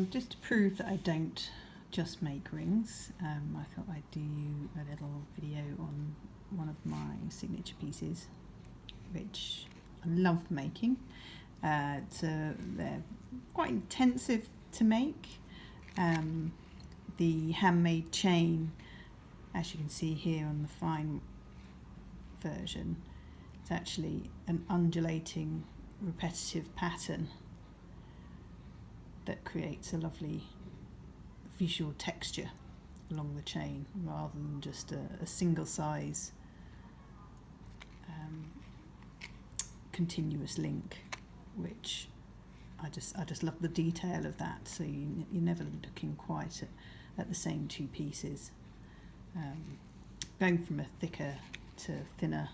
Just to prove that I don't just make rings, I thought I'd do a little video on one of my signature pieces, which I love making. They're quite intensive to make. The handmade chain, as you can see here on the fine version, it's actually an undulating repetitive pattern that creates a lovely visual texture along the chain rather than just a single size continuous link, which I just love the detail of that. So you're never looking quite at the same two pieces. Going from a thicker to thinner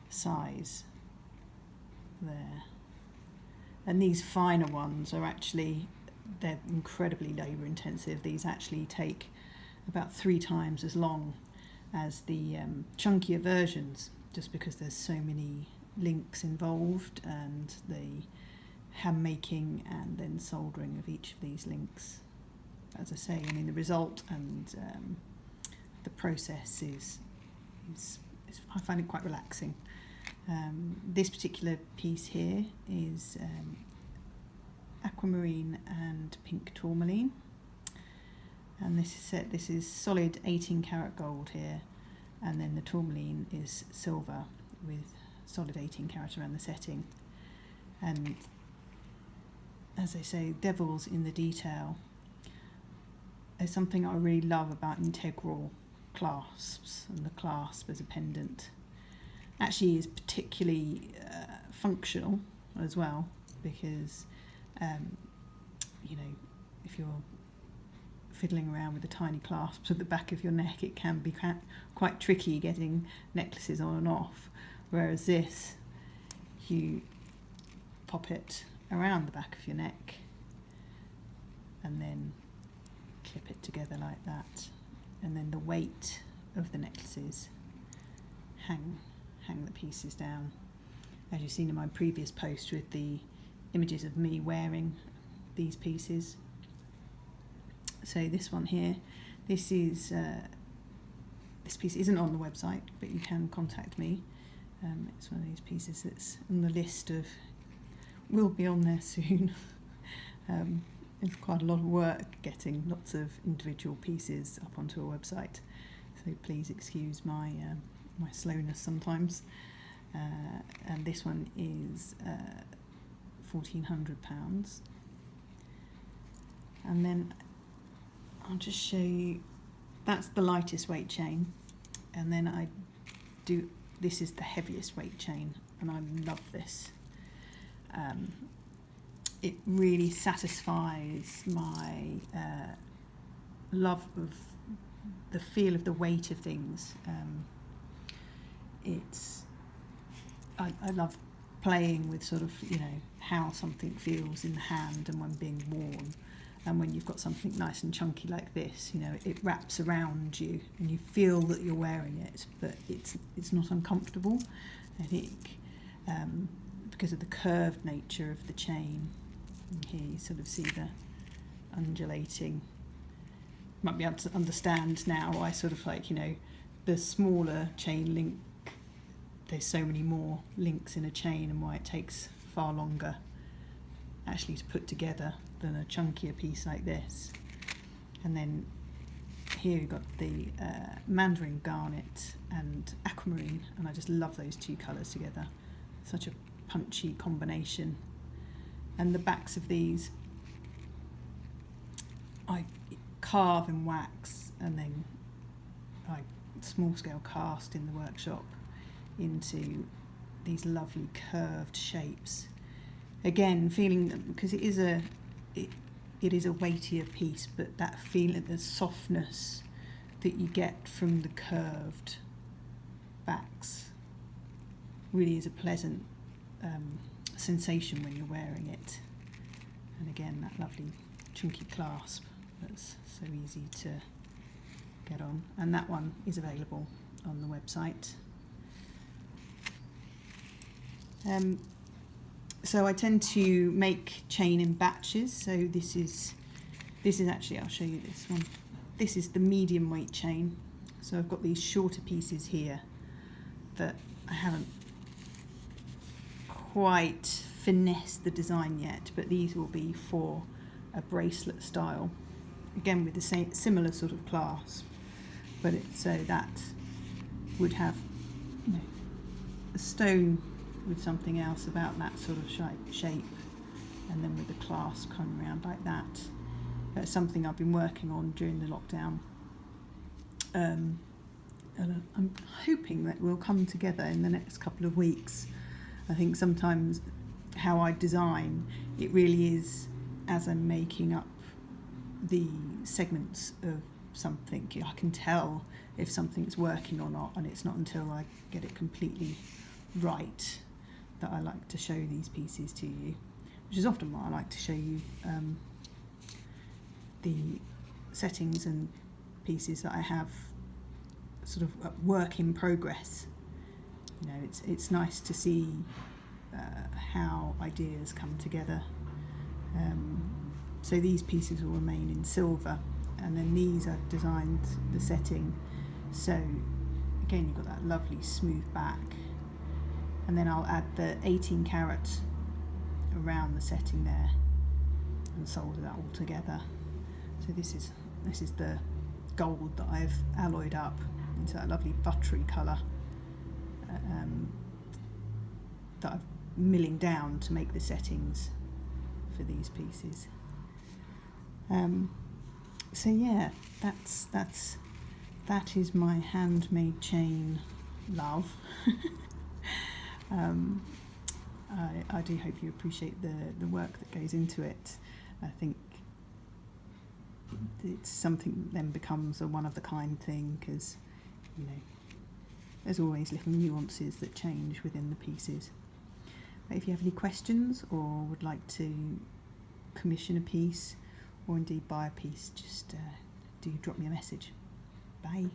size there. And these finer ones are they're incredibly labour intensive. These actually take about 3 times as long as the chunkier versions, just because there's so many links involved, and the hand making and then soldering of each of these links. As I say, I mean, the result and the process is I find it quite relaxing. This particular piece here is aquamarine and pink tourmaline, and this is solid 18 karat gold here, and then the tourmaline is silver with solid 18 karat around the setting. And as I say, devil's in the detail. There's something I really love about integral clasps, and the clasp as a pendant actually is particularly functional as well, because you know, if you're fiddling around with the tiny clasps at the back of your neck, it can be quite tricky getting necklaces on and off, whereas this, you pop it around the back of your neck and then clip it together like that, and then the weight of the necklaces hang the pieces down, as you've seen in my previous post with the images of me wearing these pieces. So this one here, this piece isn't on the website, but you can contact me. It's one of these pieces that's on the list of, will be on there soon. It's quite a lot of work getting lots of individual pieces up onto a website, so please excuse my my slowness sometimes. And this one is £1,400. And then I'll just show you, that's the lightest weight chain, and then this is the heaviest weight chain, and I love this. It really satisfies my love of the feel of the weight of things. I love playing with sort of, you know, how something feels in the hand and when being worn. And when you've got something nice and chunky like this, you know, it wraps around you and you feel that you're wearing it, but it's not uncomfortable. I think because of the curved nature of the chain. And here you sort of see the undulating. Might be able to understand now why sort of like, you know, the smaller chain link, there's so many more links in a chain, and why it takes far longer actually to put together than a chunkier piece like this. And then here you've got the mandarin garnet and aquamarine, and I just love those two colours together. Such a punchy combination. And the backs of these I carve in wax, and then I small scale cast in the workshop into these lovely curved shapes. Again, feeling, because it is a weightier piece, but that feeling, the softness that you get from the curved backs really is a pleasant sensation when you're wearing it. And again, that lovely chunky clasp that's so easy to get on. And that one is available on the website. So I tend to make chain in batches. So this is actually, I'll show you this one. This is the medium weight chain. So I've got these shorter pieces here that I haven't quite finessed the design yet, but these will be for a bracelet style, again with the same similar sort of clasp, but so that would have, you know, a stone with something else about that sort of shape, and then with the clasp coming around like that. That's something I've been working on during the lockdown, and I'm hoping that will come together in the next couple of weeks. I think sometimes how I design, it really is as I'm making up the segments of something. I can tell if something's working or not, and it's not until I get it completely right that I like to show these pieces to you, which is often why I like to show you the settings and pieces that I have sort of work in progress. You know, it's nice to see how ideas come together. So these pieces will remain in silver, and then these I've designed the setting. So again, you've got that lovely smooth back, and then I'll add the 18 carat around the setting there and solder that all together. So this is the gold that I've alloyed up into that lovely buttery colour that I've milling down to make the settings for these pieces. So yeah, that is my handmade chain love. I do hope you appreciate the work that goes into it. I think it's something that then becomes a one-of-a-kind thing, because, you know, there's always little nuances that change within the pieces. But if you have any questions or would like to commission a piece or indeed buy a piece, just do drop me a message. Bye.